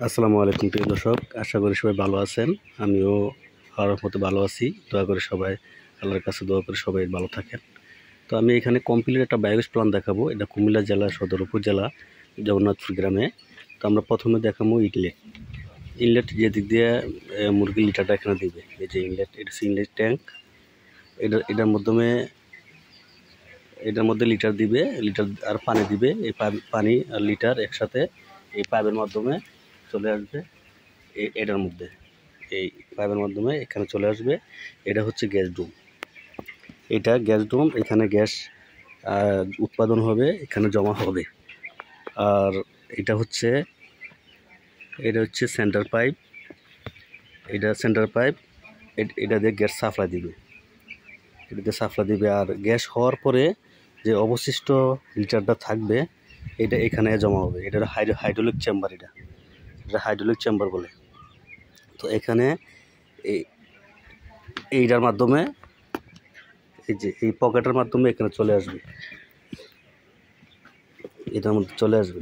আসসালামু আলাইকুম প্রিয় দর্শক, আশা করি সবাই ভালো আছেন। আমিও আল্লাহর মতো ভালো আছি। দয়া করে সবাই আল্লাহর কাছে দোয়া করে সবাই ভালো থাকেন। তো আমি এখানে কমপ্লিট একটা বায়োগ্যাস প্ল্যান্ট দেখাবো। এটা কুমিল্লা জেলা সদর উপজেলা জগন্নাথপুর গ্রামে। তো আমরা প্রথমে দেখাবো ইনলেট যেদিক দিয়ে মুরগির লিটারটা এখানে দিবে। এই যে ইনলেট, এটা হচ্ছে ইনলেট ট্যাঙ্ক। এটার মধ্যে লিটার দিবে, লিটার আর পানি দিবে। এই পানি আর লিটার একসাথে এই পাইপের মাধ্যমে চলে আসবে এটার মধ্যে। এই পাইপের মাধ্যমে এখানে চলে আসবে। এটা হচ্ছে গ্যাস ডুম। এটা গ্যাস ডুম, এখানে গ্যাস উৎপাদন হবে, এখানে জমা হবে। আর এটা হচ্ছে সেন্টার পাইপ। এটা সেন্টার পাইপ, এটা দিয়ে গ্যাস সাপ্লাই দিবে। আর গ্যাস হওয়ার পরে যে অবশিষ্ট লিটারটা থাকবে এটা এখানে জমা হবে। এটা হাইড্রোলিক চেম্বার, এটা হাইড্রোলিক চেম্বার বলে। তো এখানে এইটার মাধ্যমে, এই যে এই পকেটের মাধ্যমে এখানে চলে আসবে, এটার মধ্যে চলে আসবে।